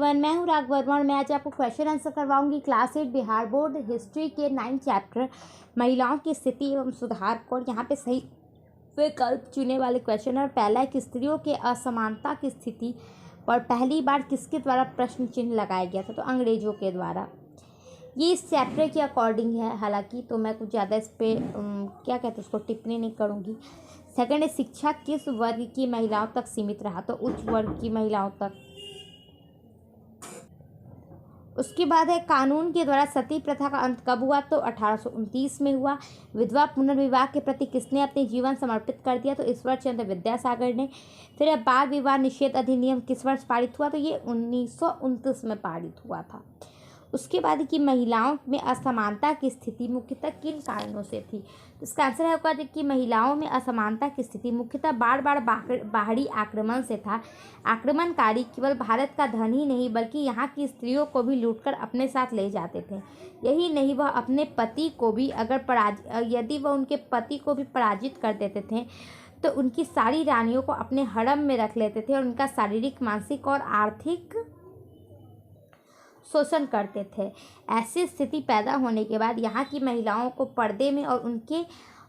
Everyone, मैं हूँ राघव वर्मा और मैं आज आपको क्वेश्चन आंसर करवाऊंगी क्लास 8 बिहार बोर्ड हिस्ट्री के 9 चैप्टर महिलाओं की स्थिति एवं सुधार को। और यहाँ पे सही विकल्प चुने वाले क्वेश्चन और पहला है कि स्त्रियों के असमानता की स्थिति पर पहली बार किसके द्वारा प्रश्न चिन्ह लगाया गया था? तो अंग्रेजों के द्वारा। ये इस चैप्टर के अकॉर्डिंग है हालांकि, तो मैं कुछ ज़्यादा इस पर क्या कहते हैं उसको टिप्पणी नहीं करूँगी। सेकंड है शिक्षा किस वर्ग की महिलाओं तक सीमित रहा? तो उच्च वर्ग की महिलाओं तक। उसके बाद है कानून के द्वारा सती प्रथा का अंत कब हुआ? तो 1829 में हुआ। विधवा पुनर्विवाह के प्रति किसने अपने जीवन समर्पित कर दिया? तो ईश्वर चंद्र विद्यासागर ने। फिर है बाल विवाह निषेध अधिनियम किस वर्ष पारित हुआ? तो ये 1929 में पारित हुआ था। उसके बाद कि महिलाओं में असमानता की स्थिति मुख्यतः किन कारणों से थी? तो इसका आंसर है होगा कि महिलाओं में असमानता की स्थिति मुख्यतः बार बार बाहरी आक्रमण से था। आक्रमणकारी केवल भारत का धन ही नहीं बल्कि यहाँ की स्त्रियों को भी लूटकर अपने साथ ले जाते थे। यही नहीं, वह अपने पति को भी यदि वह उनके पति को भी पराजित कर देते थे तो उनकी सारी रानियों को अपने हरम में रख लेते थे और उनका शारीरिक, मानसिक और आर्थिक शोषण करते थे। ऐसी स्थिति पैदा होने के बाद यहाँ की महिलाओं को पर्दे में और उनके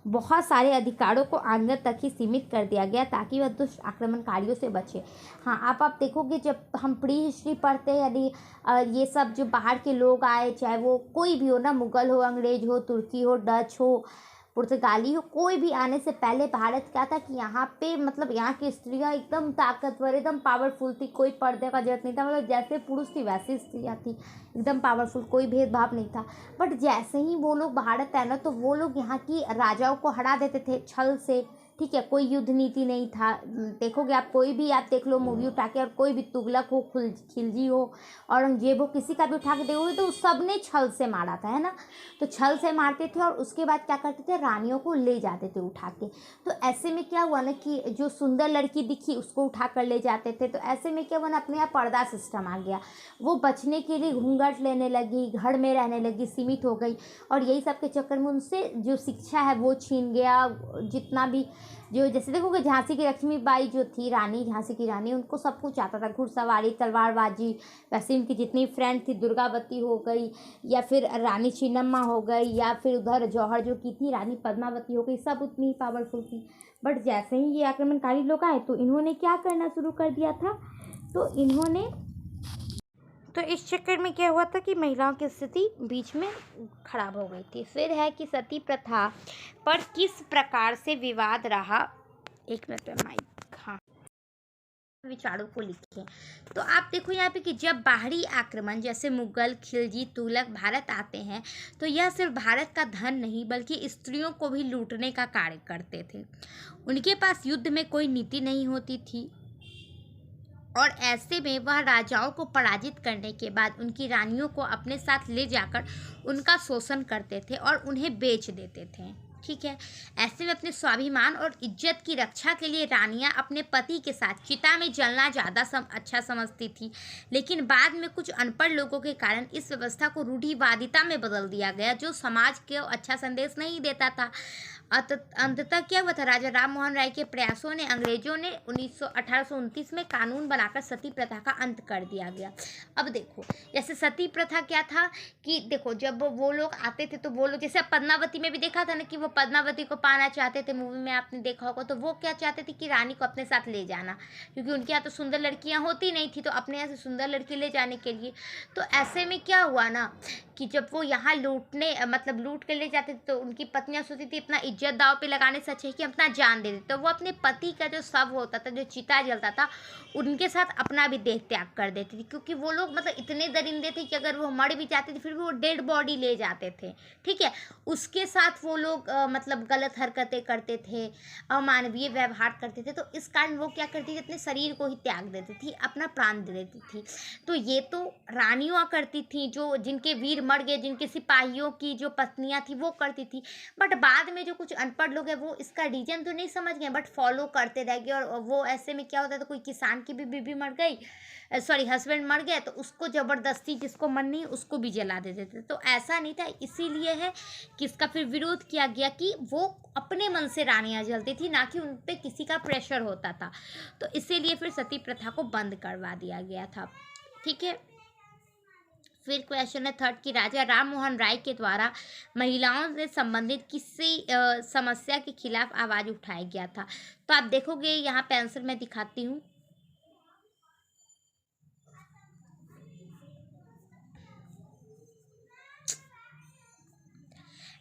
बहुत सारे अधिकारों को आंगन तक ही सीमित कर दिया गया ताकि वह दुष्ट आक्रमणकारियों से बचे। हाँ, आप देखोगे जब हम प्री हिस्ट्री पढ़ते हैं, यदि ये सब जो बाहर के लोग आए, चाहे वो कोई भी हो ना, मुगल हो, अंग्रेज हो, तुर्की हो, डच हो, पुर्तगाली हो, कोई भी आने से पहले भारत क्या था कि यहाँ पे मतलब यहाँ की स्त्रियाँ एकदम ताकतवर, एकदम पावरफुल थी। कोई पर्दे का जरूरत नहीं था, मतलब जैसे पुरुष थी वैसी स्त्रियाँ थी, एकदम पावरफुल, कोई भेदभाव नहीं था। बट जैसे ही वो लोग भारत आए ना तो वो लोग यहाँ की राजाओं को हरा देते थे छल से। ठीक है, कोई युद्ध नीति नहीं था। देखोगे आप, कोई भी आप देख लो मूवी उठा के, और कोई भी तुगलक हो, खिलजी हो, औरंगजेब हो, किसी का भी उठा के देखोगे तो सब ने छल से मारा था, है ना। तो छल से मारते थे और उसके बाद क्या करते थे, रानियों को ले जाते थे उठा के। तो ऐसे में क्या हुआ ना कि जो सुंदर लड़की दिखी उसको उठा कर ले जाते थे। तो ऐसे में क्या हुआ ना, अपने यहाँ पर्दा सिस्टम आ गया। वो बचने के लिए घूंघट लेने लगी, घर में रहने लगी, सीमित हो गई। और यही सब के चक्कर में उनसे जो शिक्षा है वो छीन गया। जितना भी जो जैसे देखोगे झांसी की लक्ष्मीबाई जो थी रानी, झांसी की रानी, उनको सब कुछ आता था, घुड़सवारी, तलवारबाजी। वैसे उनकी जितनी फ्रेंड थी, दुर्गावती हो गई, या फिर रानी चिन्नम्मा हो गई, या फिर उधर जौहर जो की थी रानी पद्मावती हो गई, सब उतनी ही पावरफुल थी। बट जैसे ही ये आक्रमणकारी लोग आए तो इन्होंने क्या करना शुरू कर दिया था, तो इस चक्कर में क्या हुआ था कि महिलाओं की स्थिति बीच में खराब हो गई थी। फिर है कि सती प्रथा पर किस प्रकार से विवाद रहा? एक मिनट में माइक, हाँ, विचारों को लिखें। तो आप देखो यहाँ पे कि जब बाहरी आक्रमण जैसे मुगल, खिलजी, तुगलक भारत आते हैं तो यह सिर्फ भारत का धन नहीं बल्कि स्त्रियों को भी लूटने का कार्य करते थे। उनके पास युद्ध में कोई नीति नहीं होती थी और ऐसे में वह राजाओं को पराजित करने के बाद उनकी रानियों को अपने साथ ले जाकर उनका शोषण करते थे और उन्हें बेच देते थे। ठीक है, ऐसे में अपने स्वाभिमान और इज्जत की रक्षा के लिए रानियां अपने पति के साथ चिता में जलना ज़्यादा अच्छा समझती थी। लेकिन बाद में कुछ अनपढ़ लोगों के कारण इस व्यवस्था को रूढ़िवादिता में बदल दिया गया जो समाज को अच्छा संदेश नहीं देता था। अंततः क्या हुआ था, राजा राम मोहन राय के प्रयासों ने अंग्रेजों ने 1829 में कानून बनाकर सती प्रथा का अंत कर दिया गया। अब देखो, जैसे सती प्रथा क्या था कि देखो जब वो लोग आते थे तो वो लोग, जैसे पद्मावती में भी देखा था ना कि वो पद्मावती को पाना चाहते थे, मूवी में आपने देखा होगा। तो वो क्या चाहते थे कि रानी को अपने साथ ले जाना, क्योंकि उनके यहाँ तो सुंदर लड़कियाँ होती नहीं थी, तो अपने यहाँ से सुंदर लड़की ले जाने के लिए। तो ऐसे में क्या हुआ ना कि जब वो यहाँ लूट कर ले जाते थे तो उनकी पत्नियां सोचती थी इतना इज्जत दाव पे लगाने से अच्छा है कि अपना जान दे देते। तो वो अपने पति का जो शव होता था, जो चिता जलता था, उनके साथ अपना भी देह त्याग कर देती थी, क्योंकि वो लोग इतने दरिंदे थे कि अगर वो मर भी जाते थे फिर भी वो डेड बॉडी ले जाते थे। ठीक है, उसके साथ वो लोग गलत हरकतें करते थे, अमानवीय व्यवहार करते थे। तो इस कारण वो क्या करती थी, अपने शरीर को ही त्याग देती थी, अपना प्राण दे देती थी। तो ये तो रानियां करती थी, जो जिनके वीर मर गए, जिनके सिपाहियों की जो पत्नियां थी वो करती थी। बट बाद में जो कुछ अनपढ़ लोग हैं वो इसका रीजन तो नहीं समझ गए, बट फॉलो करते रह गए। और वो ऐसे में क्या होता था, कोई किसान की भी बीवी मर गई, हस्बैंड मर गया, तो उसको जबरदस्ती, जिसको मन नहीं उसको भी जला देते थे। तो ऐसा नहीं था, इसीलिए है कि इसका फिर विरोध किया गया कि वो अपने मन से रानियां जलती थी, ना कि उन पे किसी का प्रेशर होता था। तो इसीलिए फिर सती प्रथा को बंद करवा दिया गया था। ठीक है। फिर क्वेश्चन है थर्ड कि राजा राम मोहन राय के द्वारा महिलाओं से संबंधित किसी समस्या के खिलाफ आवाज उठाया गया था। तो आप देखोगे यहाँ पे आंसर मैं दिखाती हूँ।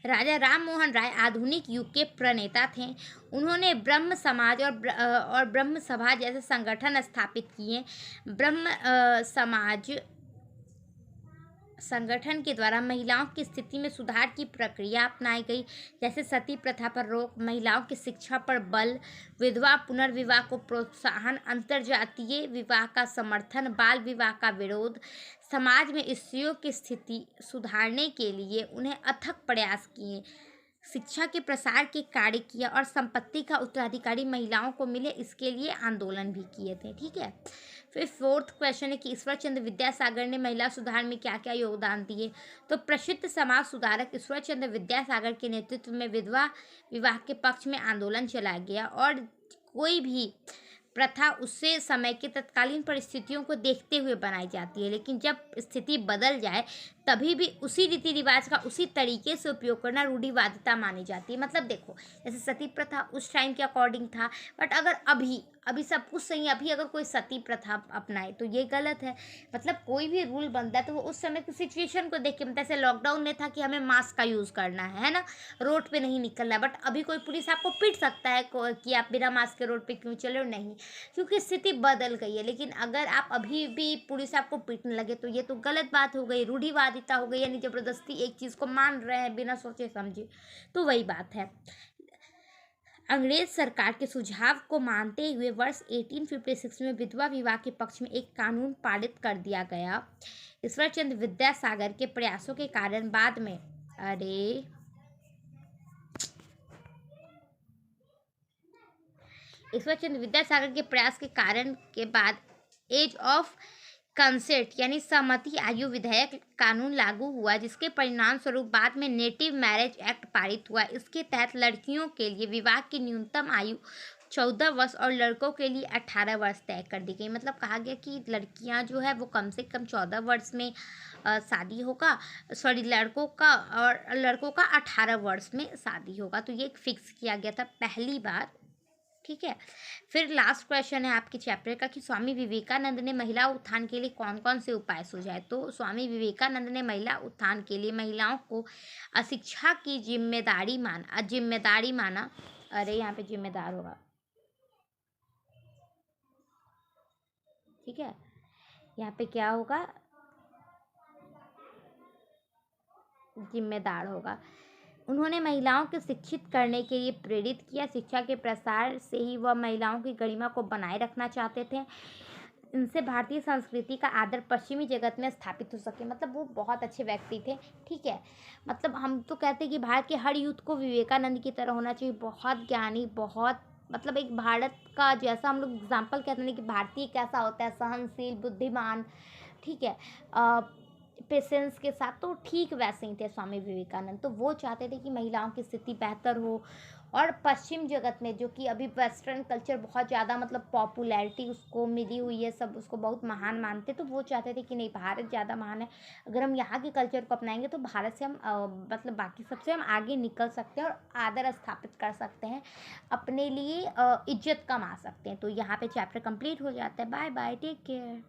राजा राम मोहन राय आधुनिक युग के प्रणेता थे। उन्होंने ब्रह्म समाज और ब्रह्म सभा जैसे संगठन स्थापित किए। ब्रह्म समाज संगठन के द्वारा महिलाओं की स्थिति में सुधार की प्रक्रिया अपनाई गई, जैसे सती प्रथा पर रोक, महिलाओं की शिक्षा पर बल, विधवा पुनर्विवाह को प्रोत्साहन, अंतर्जातीय विवाह का समर्थन, बाल विवाह का विरोध। समाज में स्त्रियों की स्थिति सुधारने के लिए उन्हें अथक प्रयास किए, शिक्षा के प्रसार के कार्य किया और संपत्ति का उत्तराधिकारी महिलाओं को मिले इसके लिए आंदोलन भी किए थे। ठीक है। फिर फोर्थ क्वेश्चन है कि ईश्वर चंद्र विद्यासागर ने महिला सुधार में क्या क्या योगदान दिए। तो प्रसिद्ध समाज सुधारक ईश्वर चंद्र विद्यासागर के नेतृत्व में विधवा विवाह के पक्ष में आंदोलन चलाया गया और कोई भी प्रथा उससे समय के तत्कालीन परिस्थितियों को देखते हुए बनाई जाती है, लेकिन जब स्थिति बदल जाए तभी भी उसी रीति रिवाज का उसी तरीके से उपयोग करना रूढ़िवादिता मानी जाती है। मतलब देखो, जैसे सती प्रथा उस टाइम के अकॉर्डिंग था, बट अगर अभी अभी सब कुछ सही है, अभी अगर कोई सती प्रथा अपनाए तो ये गलत है। मतलब कोई भी रूल बनता है तो वो उस समय की सिचुएशन को देख के, मतलब जैसे लॉकडाउन में था कि हमें मास्क का यूज़ करना है ना, रोड पे नहीं निकलना है, बट अभी कोई पुलिस आपको पीट सकता है कि आप बिना मास्क के रोड पे क्यों चले हो, नहीं, क्योंकि स्थिति बदल गई है। लेकिन अगर आप अभी भी पुलिस आपको पीटने लगे तो ये तो गलत बात हो गई, रूढ़िवादिता हो गई, यानी ज़बरदस्ती एक चीज़ को मान रहे हैं बिना सोचे समझे। तो वही बात है। अंग्रेज सरकार के सुझाव को मानते हुए वर्ष 1856 में विधवा विवाह के पक्ष में एक कानून पारित कर दिया गया। ईश्वरचंद्र विद्यासागर के प्रयासों के कारण बाद में ईश्वरचंद्र विद्यासागर के प्रयास के कारण के बाद एज ऑफ कंसेंट यानी सहमति आयु विधेयक कानून लागू हुआ, जिसके परिणाम स्वरूप बाद में नेटिव मैरिज एक्ट पारित हुआ। इसके तहत लड़कियों के लिए विवाह की न्यूनतम आयु 14 वर्ष और लड़कों के लिए 18 वर्ष तय कर दी गई। मतलब कहा गया कि लड़कियां जो है वो कम से कम 14 वर्ष में शादी होगा, सॉरी लड़कों का, और लड़कों का 18 वर्ष में शादी होगा। तो ये फिक्स किया गया था पहली बार। ठीक है। फिर लास्ट क्वेश्चन है आपके चैप्टर का कि स्वामी विवेकानंद ने महिला उत्थान के लिए कौन कौन से उपाय सुझाए। तो स्वामी विवेकानंद ने महिला उत्थान के लिए महिलाओं को अशिक्षा की जिम्मेदारी माना। अरे यहाँ पे जिम्मेदार होगा, ठीक है, यहाँ पे क्या होगा, जिम्मेदार होगा। उन्होंने महिलाओं को शिक्षित करने के लिए प्रेरित किया। शिक्षा के प्रसार से ही वह महिलाओं की गरिमा को बनाए रखना चाहते थे। इनसे भारतीय संस्कृति का आदर पश्चिमी जगत में स्थापित हो सके। मतलब वो बहुत अच्छे व्यक्ति थे। ठीक है। मतलब हम तो कहते हैं कि भारत के हर यूथ को विवेकानंद की तरह होना चाहिए, बहुत ज्ञानी, बहुत मतलब एक भारत का जैसा हम लोग एग्जाम्पल कहते हैं कि भारतीय कैसा होता है, सहनशील, बुद्धिमान, ठीक है, पेशेंस के साथ, तो ठीक वैसे ही थे स्वामी विवेकानंद। तो वो चाहते थे कि महिलाओं की स्थिति बेहतर हो, और पश्चिम जगत में जो कि अभी वेस्टर्न कल्चर बहुत ज़्यादा मतलब पॉपुलैरिटी उसको मिली हुई है, सब उसको बहुत महान मानते, तो वो चाहते थे कि नहीं, भारत ज़्यादा महान है, अगर हम यहाँ के कल्चर को अपनाएंगे तो भारत से हम मतलब बाकी सबसे हम आगे निकल सकते हैं और आदर स्थापित कर सकते हैं, अपने लिए इज्जत कमा सकते हैं। तो यहाँ पे चैप्टर कंप्लीट हो जाता है। Bye bye, take care.